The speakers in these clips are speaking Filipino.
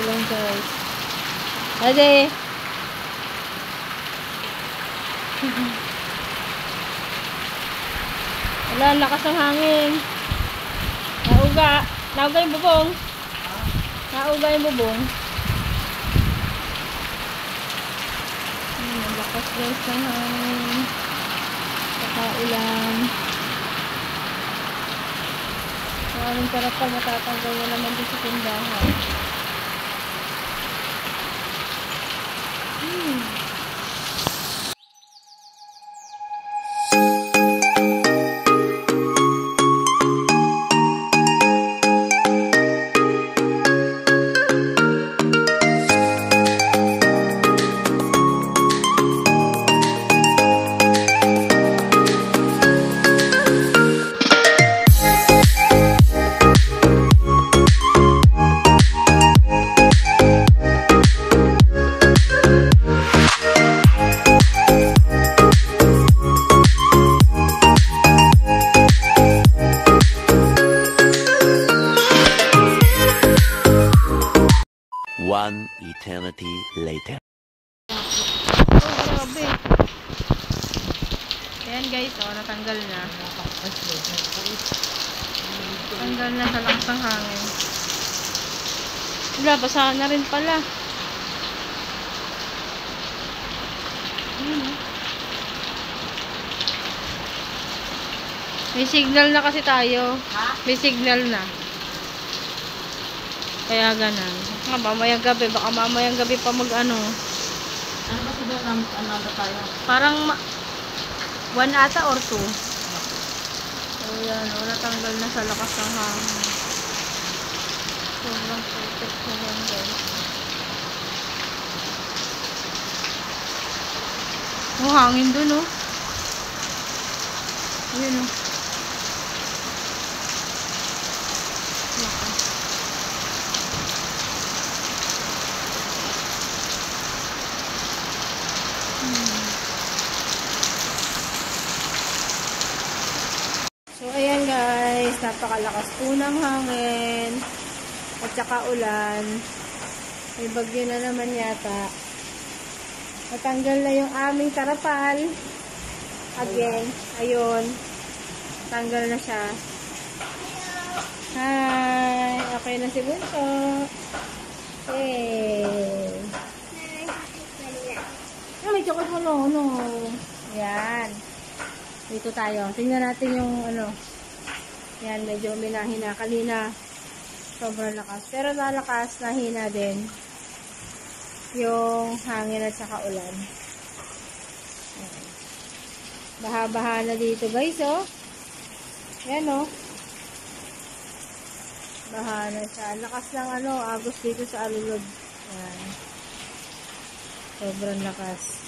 ulan guys. Ade! Wala, lakas ng hangin. Nauga yung bubong. Nauga yung bubong. Lakas guys ng hangin. Saka ulan. Maraming karapal matatanggal na naman din sa tindahan. One eternity later. Oh, grabe. Ayan guys, oh, natanggal na. Tanggal na sa lakas ng hangin. Wala, basahan na rin pala. May signal na kasi tayo. May signal na. Kaya ganun. Mamayang gabi, baka mamayang gabi pa mag-ano. Ano ba sa doon? Ano tayo? Parang 1 ata or 2. So yan, natanggal na sa lakas ng hangin. Sobrang perfect na yan guys. Oh, hangin dun oh. Ayun oh. So, ayan guys, napakalakas po ng hangin at saka ulan. May bagyo na naman yata. Natanggal na yung aming karapal. Again, ayun. Tanggal na siya. Hi! Okay na si Bunso. Hey! May chocolate mo, no? Ayan. Dito tayo. Tingnan natin yung ano. Yan, medyo minahina. Kanina, sobrang lakas. Pero nalakas, nahina din. Yung hangin at saka ulan. Baha-baha na dito guys, oh. Yan, oh. Baha na siya. Lakas ng ano, agos dito sa alulod. Yan. Sobrang lakas.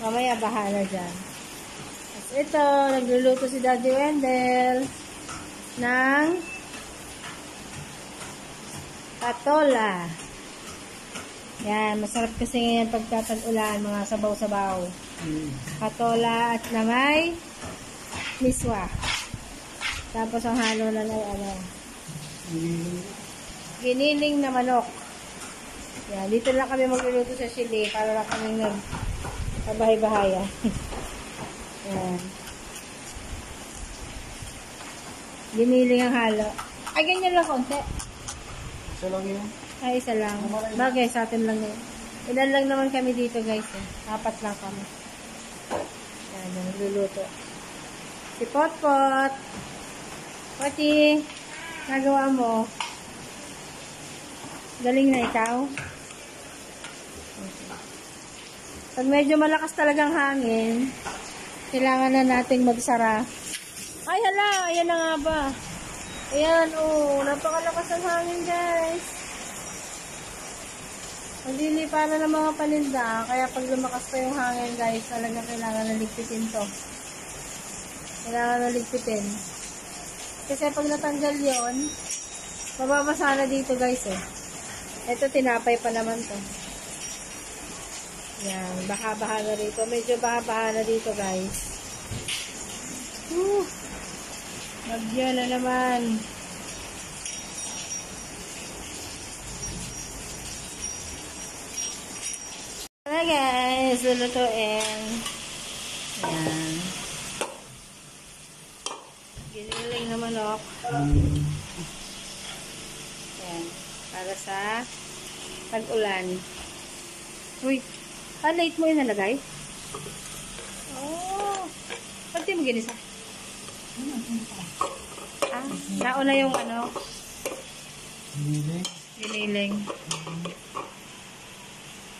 Mamaya baha na dyan. Ito, nagluluto si Daddy Wendell ng patola. Yan, masarap kasi ngayon pagkatag-ulan, mga sabaw-sabaw. Patola at na may miswa. Tapos ang halo na ng ano, giniling na manok. Yan, dito lang kami magluluto sa Chile para lang kami nagkabahay-bahaya. Yan. Giniling ang halo. Ay, ganyan lang konti. Isa lang yun. Ay, isa lang. Bagay, sa atin lang yun. Ilan lang naman kami dito, guys. Eh. 4 lang kami. Yan, nagluluto. Si Potpot. Poti, nagawa mo. Galing na ikaw. Pag medyo malakas talagang hangin, kailangan na nating magsara. Ay, hala! Ayan na nga ba? Ayan, oh. Napakalakas ang hangin, guys. Hindi para ng mga paninda. Kaya pag lumakas pa yung hangin, guys, talagang kailangan na ligpitin to. Kailangan na ligpitin. Kasi pag natanggal yon, mababasa na dito, guys, eh. Ito, tinapay pa naman to. Yan, baha-baha na rito. Medyo baha-baha na dito, guys. Bagyo na naman. guys, lulutuin. Ayan. Giniling na manok. Ayan. Para sa tag-ulan. Uy, late mo yung nalagay? Oh. Ba't di mo ginisa? Nauna yung ano? Giniling.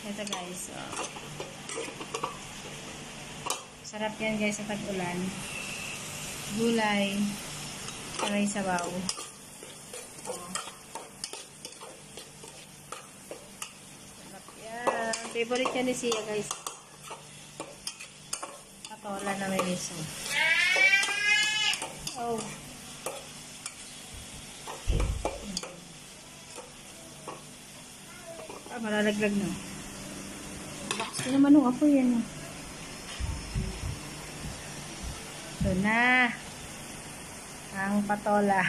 Ito guys. Oh. Sarap yan guys sa tag-ulan. Gulay. Kamay sabaw. Oh. Sarap yan. Favorite yan ni Sia guys. Patola na may miso. Oh. Malalaglag na. Bakit naman ang apoy yan. Ito na. Ang patola.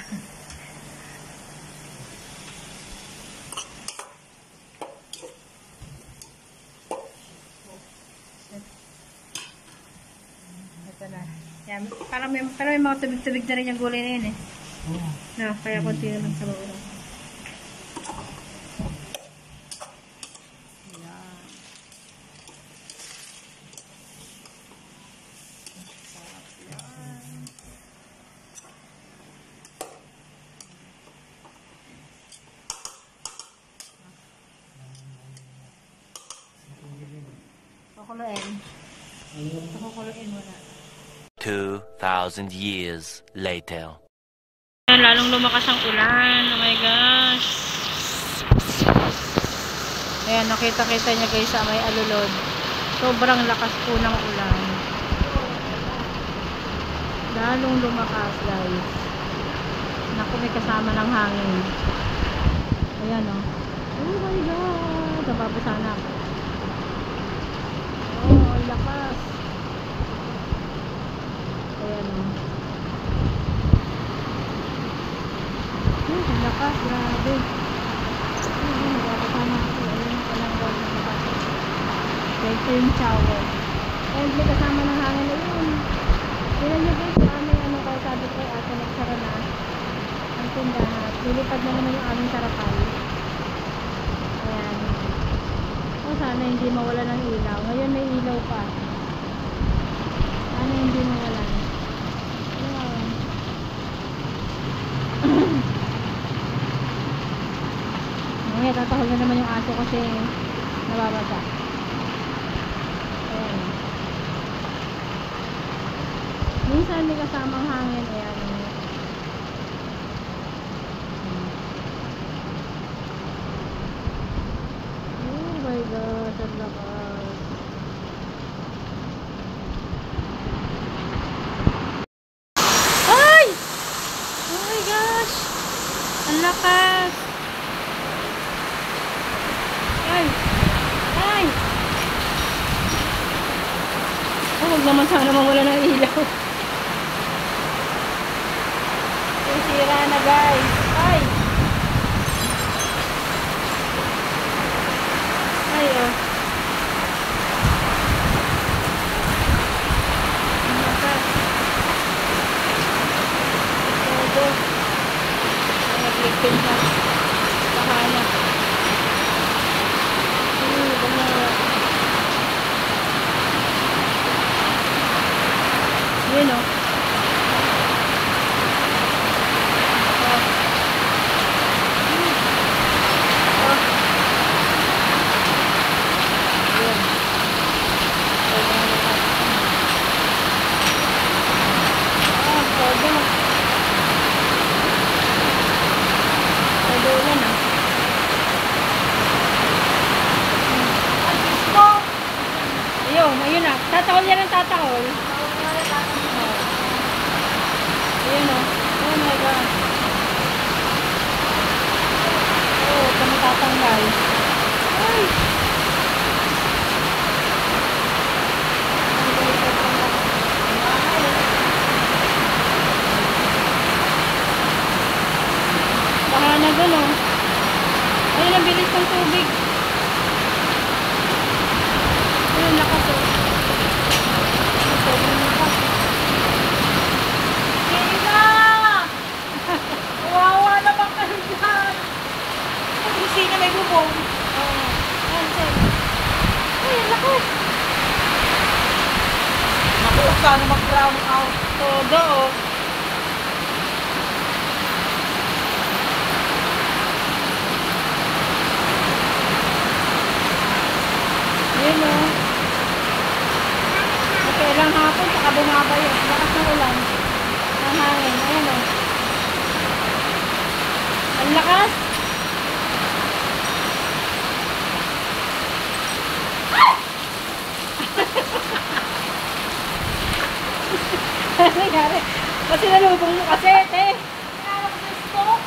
Ito na. Yan. Pero may mga tubig-tubig na rin yung gulay na yun eh. No, kaya konti naman sa bawang. Kukuluin mo na. 2,000 years later. Lalong lumakas ang ulan. Oh my gosh. Ayan, nakita-kita niya guys sa may alulod. Sobrang lakas po ng ulan. Lalong lumakas guys. Naku, may kasama ng hangin. Ayan o. Oh my god. Nababasa na ako. Oh, ang lakas. Ayan o. Ang lakas, grabe. Ayan, nagkakasama ako. Ayan, walang gawin na lakas. Kaya ito yung shower. Ayan, may kasama ng hangin. Ayun. Tignan nyo guys, may ano kayo sabi ko, ate, nagsara na ang tindahan. Lilipad na naman yung aming tarapal. Ayan. O, sana hindi mawala ng ilaw. Ngayon may ilaw pa. Sana hindi mawala. Ayan. Ngayon, tatahol na naman yung aso kasi nababasa. Ayan. Minsan may kasamang hangin. Ayan. Oh my gosh, ang lakas. Ay! Oh my gosh! Ang lakas! Ay! Ay! Oh, huwag naman sana mawala ng ilaw. Sira na guys. Ay! Ay oh. Ang lakas. Todo. Ay, nag-victim na. Bahana. Yun oh. Ayun na. Tatakol yan ang tatakol. Ayun o. Oh my God. Oh, kami tatanggal. Ay! Baka na dun o. Ayun ang bilis ng tubig. ang lakas oh. Sobrang lakas. Kayla! Kawawa naman kayo dyan. Kusina may bubong. Oo. Ayan, sir. Ay, ang lakas. Naku, sana mag-brown out. Todo oh. Yun oh. Okay lang hapon, saka bumaba yun. Lakas ng ulan. Ang hangin. Ayan oh. Ang lakas. Ano nangyari? Kasi nalubong mo kasi, te. Kaya ako sa smoke.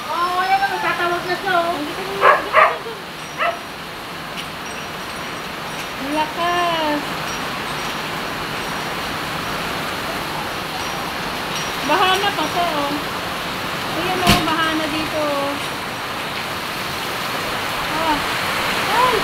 Oo, yan naman. Tatawag na siya. Oh. Ang lakas. Baha na pa to, oh. Ayan, oh, baha na dito, oh. Ah. Ay!